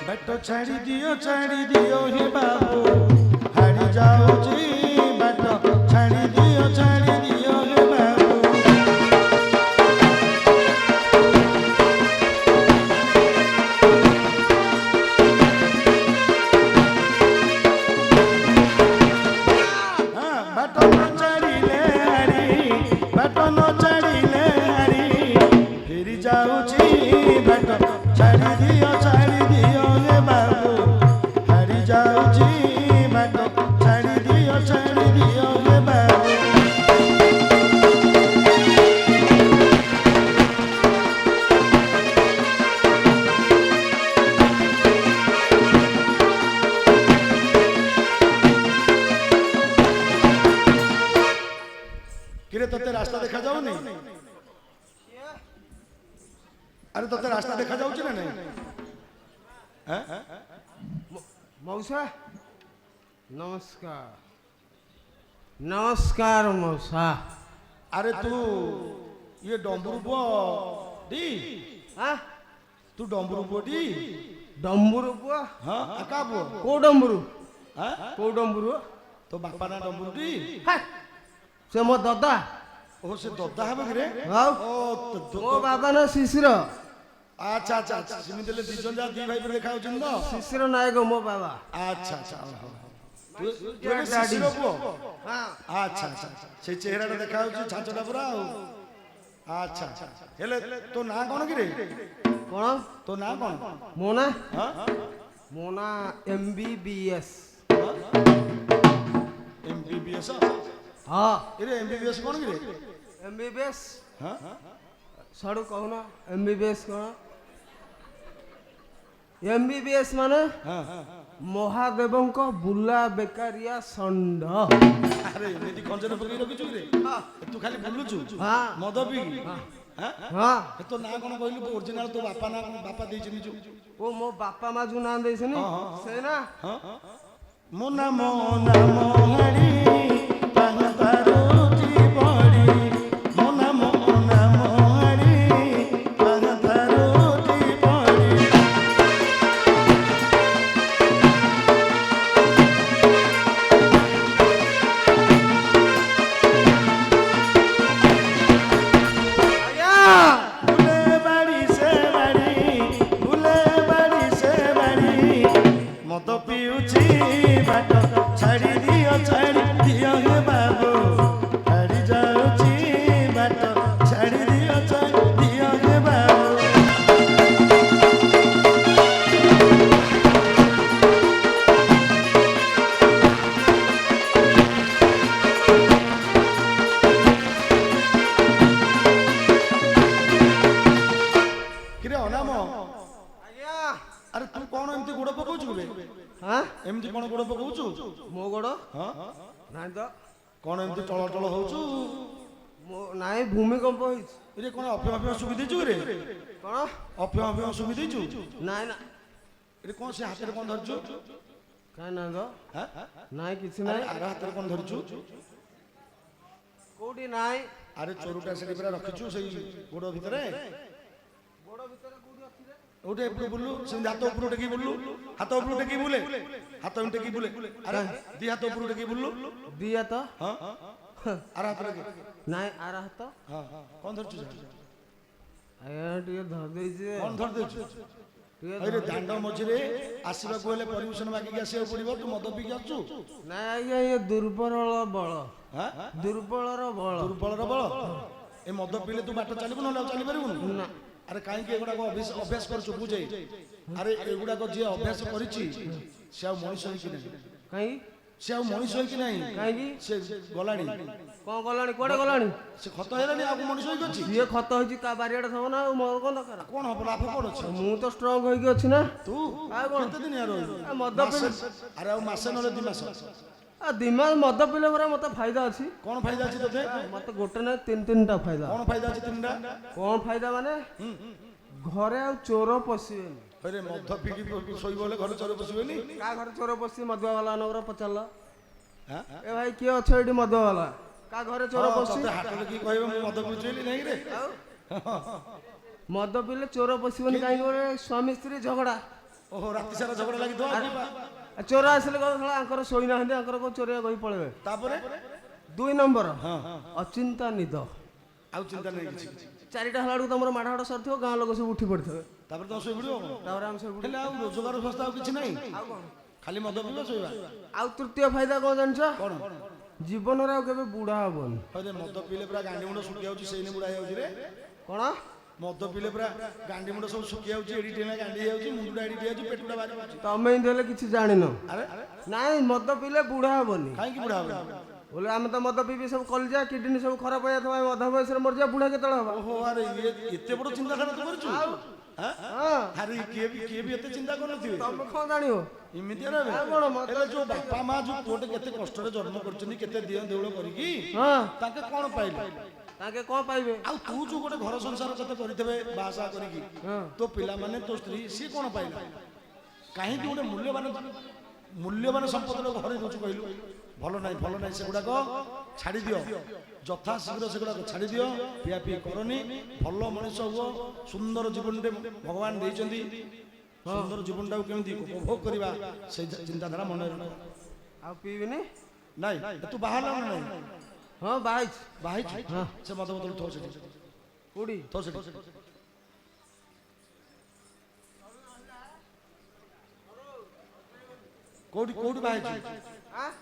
बटो छाड़ी दियो हे बाबू हारी जाऊची बटो छाड़ी दियो हे बाबू हाँ बटो न चढ़िले हारी बटो न चढ़िले हारी फिर जाऊची बटो छाड़ी दियो हे बाबू हारी जाऊची बटो छाड़ी दियो हे बाबू किरे तोते रास्ता देखा जाऊनी अरे तोते रास्ता देखा जाऊची ना नहीं मौसा नमस्कार नमस्कार मौसा। अरे तू ये डम्बरू पो डी हाँ तू डम्बरू पो डी डम्बरू पुआ हाँ का पो को डम्बरू हाँ को डम्बरू तो बापा ना डम्बरू डी से मो दादा ओ से दद्दा है बगरे हाँ ओ मो बाबा ना शिशिर अच्छा अच्छा अच्छा सिमी देले दी जन जा दी भाई पर देखा होचन तो शिशिर नायक मो बाबा। अच्छा अच्छा तू ये शिशिर पो हाँ अच्छा अच्छा से चेहरा देखा होची छाचडा पूरा अच्छा हेले तो ना कोन कि रे कौन तो ना कोन मोना हां मोना MBBS एमबीबीएस हाँ इरे एमबीबीएस कोन कि रे MBBS हां साड़ू कहना MBBS कौन MBBS माने हां महादेवों को बुला बेकारिया षंढ। अरे एमिति खंजर पकई रखिछु रे तू खाली बुलुछु हाँ मद पी हां हाँ तो ना कोन कहलु ओरिजिनल तो बापा ना बापा देछि निजु ओ मो बापा माजू ना देछनी से ना हां मोना मोहरी तांग तारुची बड़ी मोना मोहरी तांग तारुची बड़ी आया फूले बाड़ी से बाड़ी मद पिउची बाट छाड़ी दियो हे बाबू हारी जाऊची बाट छाड़ी दियो हे बाबू किरे अनाम आया अरे तू कौन एमती गोड़ पकाउछु बे हाँ एमती कौन गोड़ पकाउछु मो गोड़ हां नाइ तो कौन एमती टळ होउछु मो नाइ भूमिकंप होइछ इरे कौन अफिम सुबि देछु रे कौन अफिम सुबि देछु नाइ ना इरे कौन से हाथ रे कौन धरछु काई ना तो हां नाइ किछि अरे नाइ आर हाथ रे कौन धरछु कोडी नाइ अरे चोरुटा सेठी पूरा रखिछु सेई गोड़ भितरे गोड़ भीतर कोडी अछि रे उठे ऊपर बुल्लू से हाथ ऊपर टेकी बुल्लू हाथ ऊपर टेकी बुले हाथ ऊपर टेकी बुले अरे दी हाथ ऊपर टेकी बुल्लू दिया तो हां अरे हाथ रे नाइ आ रहा तो हां कौन धरछु आया टिके धर देइ जे कौन धर देछु टिके अरे दांड मझिरे आसीबाकू हेले परमिशन मागिक आसीबाकू पड़िबो तू मद पीके आछू नाइ आज्ञा ये दुर्बल बल हां दुर्बलर बल दुर्बलर बल ए मद पीले तू बाट चलिबु न चली परिबु ना अरे काहे के एगुडा को अभ्यास करछु बुझे अरे एगुडा को जे अभ्यास करिछि से आ मनुष्य है कि नहीं काई से आ मनुष्य है कि नहीं काई की से गलाणी कौन गलाणी कोडे गलाणी से खत हेलानी आ मनुष्य है कि ये खत होइछि का बारियाडा थब ना मोर कोन दरकार कोन हो लाभ कोन अछि मु तो स्ट्रांग होइके अछि ना तू आ कोन केते दिन यार आ मद पीले अरे आ मासे नले 2 मास आ दिमाग मद पीले परा मते फायदा अछि कोन फायदा अछि तोते मते गोटे ना तीन टा फायदा कोन फायदा अछि तिनडा कौन फायदा माने घरे आ चोर पसिबेनी अरे मद पीकी सोई बोले घर चोर पसिबेनी का घरे चोर पसि मदुआ वाला नगर पचारला हां ए भाई किए अछ एडी मदुआ वाला का घरे चोर पसि तोते हाथ की कहबे मु मद पिचेली नहीं रे मद पीले चोर पसिबेनी काई गोरे स्वामी स्त्री झगड़ा ଓହୋ ରାତି ସାରା ଝଗଡ଼ା ଲାଗିଥିବ ଆଉ କିଏ ଚୋର ଆସିଲେ କହିବ ଆଙ୍କର ଶୋଇନାହାନ୍ତି ଆଙ୍କର କୋଉ ଚୋରିଆ କହି ପଳେଇବେ। ତାପରେ 2 ନମ୍ବର ହଁ ଅଚିନ୍ତା ନିଦ। ଆଉ ଚିନ୍ତା ନାହିଁ କିଛି। 4ଟା ହେଲା ବେଳକୁ ତମର ମାଡ଼ ହାଡ଼ ସରିଥିବ ଗାଁ ଲୋକ ସବୁ ଉଠି ପଡ଼ିଥିବେ। ତାପରେ ତମ ଶୋଇ ପଡ଼ିବ ତାପରେ ଆମେ ସବୁ ହେଲେ ଆଉ ରୋଜଗାର ସଂସ୍ଥା ଆଉ କିଛି ନାହିଁ ଆଉ କଣ? ଖାଲି ମଦ ପିଇବା ଶୋଇବା। ଆଉ ତୃତୀୟ ଫାଇଦା କଣ ଜାଣିଛ? କଣ ଜୀବନରେ ଆଉ କେବେ ବୁଢା ହବନି। ହଇରେ ମଦ ପିଇଲେ ପୁରା ଗାଣ୍ଡି ମୁଣ୍ଡ ଶୁକି ଯାଉଛି ସେଇନେ ବୁଢ଼ା ହେଇଯାଉଛି ରେ। କଣ? ମଦ ପିଇଲେ ପୁରା ଗାଣ୍ଡି ମୁଣ୍ଡ ସବୁ ଶୁକି ଯାଉଛି ଏଡି ଟେଣା ଗାଣ୍ଡି ହେଇଯାଉଛି ମୁଣ୍ଡଟା ଏଡି ହେଇଯାଉଛି ପେଟଟା ବାହାରି ଯାଉଛି। ତମେ ଏମିତି ହେଲେ କିଛି ଜାଣିନ। ଆରେ ନାଇଁ ମଦ ପିଇଲେ ବୁଢା ହବନି। କାହିଁକି ବୁଢ଼ା ହବ? ବୋଲେ ଆମେ ତ ମଦ ପିଇ ସବୁ କଲିଜା କିଡନୀ ସବୁ ଖରାପ ହେଇଯାଇଥିବ ଆମେ ଅଧା ବୟସରେ ମରିଯିବା ବୁଢା କେତେବେଳେ ହବା? ଓହୋ ଆରେ ଏତେ ବଡ଼ ଚିନ୍ତାଧାରା ତୁ କରୁଛୁ? ଆରେ କିଏ ବି ଏତେ ଚିନ୍ତା କରୁନଥିବେ। ତମେ କଣ ଜାଣିବ? ଏମିତି ଆଉ କଣ ମଦ ହେଲେ ଯୋଉ ବାପା ମା ଯୋଉ ପୁଅଟେ କେତେ କଷ୍ଟରେ ଜନ୍ମ କରିଛନ୍ତି କେତେ ଦିଅ ଦେଉଳ କରିକି ହଁ ତାଙ୍କେ କଣ ପାଇଲେ? ତାଙ୍କେ କଣ ପାଇବେ? ଆଉ ତୁ ଯୋଉ ଗୋଟେ ଘର ସଂସାର କେତେ କରିଥିବେ ବାହାସାହା କରିକି ତୋ ପିଲାମାନେ ତୋ ସ୍ତ୍ରୀ ସିଏ କଣ ପାଇଲା? କାହିଁକି ଗୋଟେ ମୂଲ୍ୟବାନ ସମ୍ପଦର ଘରେ ଦଉଛୁ କହିଲୁ? ଭଲ ନାହିଁ ସେଗୁଡାକ ଛାଡ଼ି ଦିଅ ଯଥା ଶୀଘ୍ର ସେଗୁଡାକ ଛାଡ଼ି ଦିଅ। ପିଆ ପିଇ କରନି ଭଲ ମଣିଷ ହୁଅ। ସୁନ୍ଦର ଜୀବନଟେ ଭଗବାନ ଦେଇଛନ୍ତି। ସୁନ୍ଦର ଜୀବନଟାକୁ କେମିତି ଉପଭୋଗ କରିବା ସେଇ ଚିନ୍ତାଧାରା ମନରେ ରଖ। ଆଉ ପିଇବିନି? ନାଇଁ ତୁ ବାହାରିଲା ନା ନାଇଁ? ହଁ ବାହାଇଛି। ବାହାଇଛୁ ସେ ମଦ ବୋତଲ ଥୋ ସେଠି କୋଉଠି? ଥୋ ସେଠି। କୋଉଠି ବାହାଇଛୁ?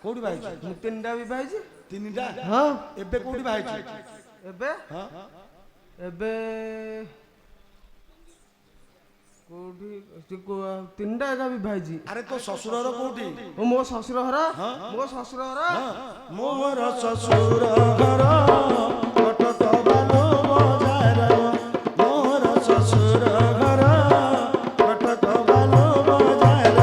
କୋଉଠି ବାହାଇଛୁ? ମୁଁ 3ଟା ବି ବାହାଇଛି। 3ଟା? ହଁ। ଏବେ କୋଉଠି ବାହାଇଛୁ? ଏବେ ହଁ ଏବେ କୋଉଠି 3ଟା ଏକା ବି ଭାଇଛି। ଆରେ ତୋ ଶ୍ୱଶୁରର କୋଉଠି? ମୋ ଶ୍ୱଶୁର ଘର? ମୋ ଶ୍ୱଶୁର ଘର? ମୋର ଶ୍ୱଶୁର ଘର କଟକ ବାଲୁ ବଜାର। ମୋର ଶ୍ୱଶୁର ଘର କଟକ ବାଲୁ ବଜାର।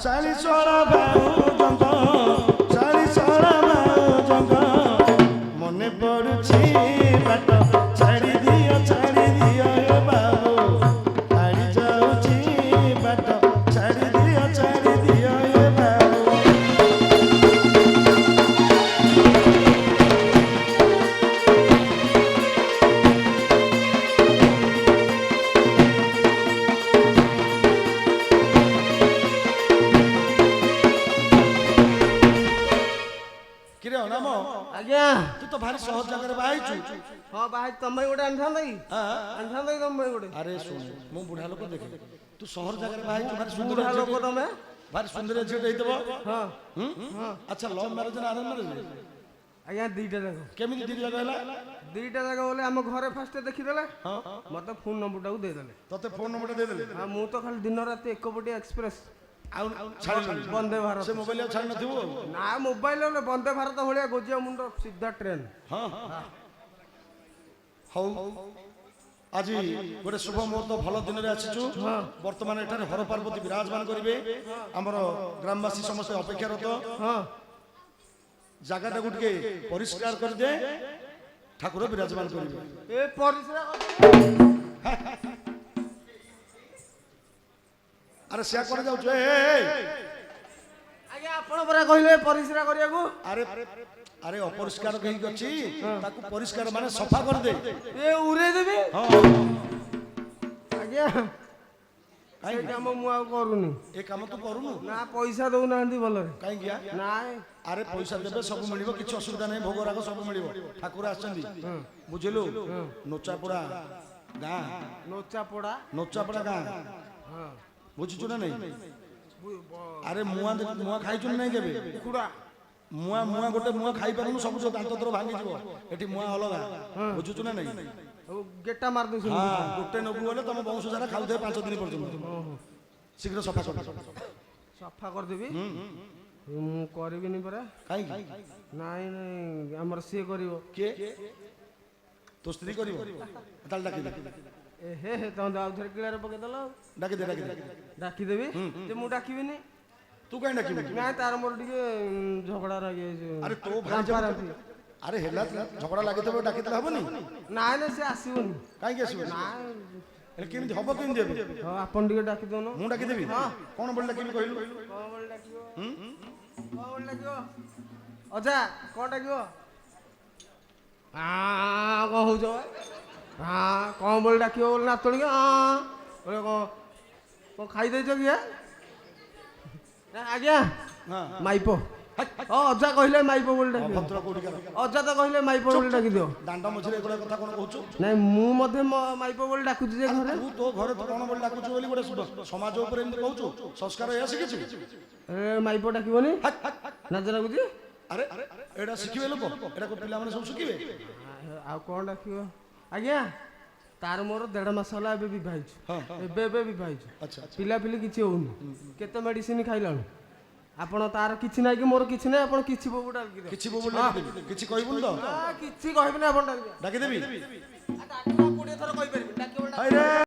ଚାଳିଶଳା ବାଉଜଙ୍କ ଚାଳିଶଳା ବାଉଜଙ୍କ ମନେ ପଡୁଛି ବାଟ ଛାଡ଼ି ଦିଅ ଏ ବାବୁ ଛାଡ଼ି ଯାଉଛି ବାଟ ଛାଡ଼ି ଦିଅ ଏ ବାବୁ। କିରେ ଅନାମ ଆଜ୍ଞା ତୁ ତ ଭାରି ସହଜ ଜାଗାରେ ବାହାଇଛୁ। ହଁ ବାହାଇଛି। ତମେ ଗୋଟେ ଆଣିଥାନ୍ତ କି? ଆଣିଥାନ୍ତ କି ତମେ ଗୋଟେ? ଆରେ ଶୁଣ ମୁଁ ବୁଢା ଲୋକ ଦେଖେ ତୁ ସହର ଜାଗାରେ ବାହାଇଛୁ ଭାରି ସୁନ୍ଦର ବୁଢା ଲୋକ ଝିଅଟେ। ତମେ? ଭାରି ସୁନ୍ଦର ଝିଅଟେ ହେଇଥିବ। ହଁ ଆଚ୍ଛା ଲଭ୍ ମ୍ୟାରେଜ ନା ଆରେଞ୍ଜ ମ୍ୟାରେଜ? ଆଜ୍ଞା 2ଟା ଯାକ। କେମିତି ଦିଦି ଜାଗା ହେଲା? 2ଟା ଯାକ ବୋଲେ ଆମ ଘରେ ଫାଷ୍ଟ ଦେଖିଦେଲେ ମତେ ଫୋନ୍ ନମ୍ବରଟାକୁ ଦେଇଦେଲେ। ତତେ ଫୋନ ନମ୍ବରଟା ଦେଇଦେଲେ? ଆଉ ମୁଁ ତ ଖାଲି ଦିନ ରାତି ଏକପଟିଆ ଏକ୍ସପ୍ରେସ ଆଉ ଛାଡ଼ିଲୁ ବନ୍ଦେ ଭାରତ। ସେ ମୋବାଇଲ ଆଉ ଛାଡ଼ି ନଥିବୁ ଆଉ। ନା ମୋବାଇଲ ହେଲେ ବନ୍ଦେ ଭାରତ ଭଳିଆ ଗୋଜିଆ ମୁଣ୍ଡ ସିଧା ଟ୍ରେନ୍। ହଁ ହଉ ଆଜି ଗୋଟେ ଶୁଭ ମୁହୂର୍ତ୍ତ ଭଲ ଦିନରେ ଆସିଛୁ। ବର୍ତ୍ତମାନ ଏଠାରେ ହର ପାର୍ବତୀ ବିରାଜମାନ କରିବେ। ଆମର ଗ୍ରାମବାସୀ ସମସ୍ତେ ଅପେକ୍ଷାରତ। ଜାଗାଟାକୁ ଟିକେ ପରିଷ୍କାର କରିଦେ ଠାକୁର ବିରାଜମାନ କରିବେ। ଏ ପରିସ୍ରା ଆରେ ସେୟା କରି ଯାଉଛୁ ଆଜ୍ଞା ଆପଣ ପରା କହିଲେ ପରିସ୍ରା କରିବାକୁ। ଆରେ ଅପରିଷ୍କାର ହେଇକି ଅଛି ତାକୁ ପରିଷ୍କାର ମାନେ ସଫା କରିଦେ। ଏ ଉରେଇ ଦେବି। ହଁ ଆଜ୍ଞା ସେ କାମ ମୁଁ ଆଉ କରୁନି। ଏ କାମ ତୁ କରୁନୁ? ନା ପଇସା ଦଉନାହାନ୍ତି ଭଲରେ। କାହିଁକି? ନାଇଁ ଆରେ ପଇସା ଦେବେ ସବୁ ମିଳିବ କିଛି ଅସୁବିଧା ନାହିଁ। ଭୋଗ ରାଗ ସବୁ ମିଳିବ। ଠାକୁର ଆସିଛନ୍ତି ବୁଝିଲୁ। ନୋଚାପଡା ଗାଁ ନୋଚାପଡା ଗାଁ ବୁଝିଛୁ ନା ନାଇଁ? ଆରେ ମୁଆ ଖାଇଛୁ ନା ନାଇଁ କେବେ? ମୁଆ ଗୋଟେ ମୁଆ ଖାଇପାରୁନୁ ସବୁ ଦାନ୍ତ ତୋର ଭାଙ୍ଗିଯିବ। ଏଠି ମୁଆ ଅଲଗା ବୁଝୁଛୁ ନା ନାଇଁ? ଗେଟା ମାରି ଦଉଛନ୍ତି। ଗୋଟେ ନବୁ ଗଲେ ତମ ବଂଶ ସାରା ଖାଉଥିବେ 5 ଦିନ ପର୍ଯ୍ୟନ୍ତ। ଶୀଘ୍ର ସଫା କର। ସଫା କରିଦେବି। ମୁଁ କରିବିନି ପରା। କାହିଁକି? ନାଇଁ ଆମର ସିଏ କରିବ। କିଏ? ତୋ ସ୍ତ୍ରୀ କରିବ? ତାହେଲେ ଡାକିଦେ। ହେ ତମେ ଆଉ ଥରେ କିଳାରେ ପକେଇଦେଲ। ଡାକିଦେ ଡାକିଦେବି ଯେ ମୁଁ ଡାକିବିନି। ତୁ କାହିଁ ଡାକିବୁ? ନାଇଁ ତାର ମୋର ଟିକେ ଝଗଡ଼ା ଲାଗିଯାଇଛି। ଆରେ ତୋ ଭାଇ ଆରେ ହେଲା ଝଗଡ଼ା ଲାଗିଥିବ ଡାକିଦେଲେ ହବନି? ନାଇଁ ସେ ଆସିବନି। କାହିଁକି ଆସିବନି? କେମିତି ହବ? କେମିତି ଦେବେ? ଆପଣ ଟିକେ ଡାକି ଦଉନ। ମୁଁ ଡାକିଦେବି? କଣ ବୋଲି ଡାକିବି କହିଲୁ? କଣ ବୋଲି ଡାକିବ? ଡାକିବ ଅଜା କଣ ଡାକିବ କଣ ହଉଛ କଣ ବୋଲି ଡାକିବ ବୋଲି ନାତୁଣୀକି କଣ କଣ ଖାଇଦେଇଛ କି ଆଜ୍ଞା ମାଇପ ଅଜା କହିଲେ ମାଇପ ବୋଲି ଡାକିବ ଭଦ୍ର କୋଉଠିକାର ଅଜା ତ କହିଲେ ମାଇପ ବୋଲି ଡାକିଦିଅ ଦାଣ୍ଡ ମଝିରେ ଏଗୁଡ଼ା କଥା କଣ କହୁଛୁ? ନାଇଁ ମୁଁ ମଧ୍ୟ ମାଇପ ବୋଲି ଡାକୁଛି ଯେ ଘରେ ତୁ ତୋ ଘରେ ତୁ କଣ ବୋଲି ଡାକୁଛୁ ବୋଲି ଗୋଟେ ସମାଜ ଉପରେ ଏମିତି କହୁଛୁ? ସଂସ୍କାର ଏଇଆ ଶିଖିଛୁ? ମାଇପ ଡାକିବନି ନାଜ ଲାଗୁଛି ଆରେ ଏଇଟା ଶିଖିବେ ଲୋକ, ଏଇଟା ପିଲାମାନେ ସବୁ ଶିଖିବେ। ଆଉ କଣ ଡାକିବ ଆଜ୍ଞା ତାର ମୋର 1.5 ମାସ ହେଲା ଏବେ ବିବାହିଛୁ ଏବେ ବିବାହିଛୁ ପିଲାପିଲି କିଛି ହଉନି କେତେ ମେଡିସିନ ଖାଇଲାଣି ଆପଣ ତାର କିଛି ନାହିଁ କି ମୋର କିଛି ନାହିଁ ଆପଣ କିଛି ବୋବୁ ଡାକିଦେବେ କିଛି କିଛି କହିବୁନି ତ? କିଛି କହିବେନି ଆପଣ ଡାକିଦେବି 20 ଥର କହିପାରିବି ଡାକିବ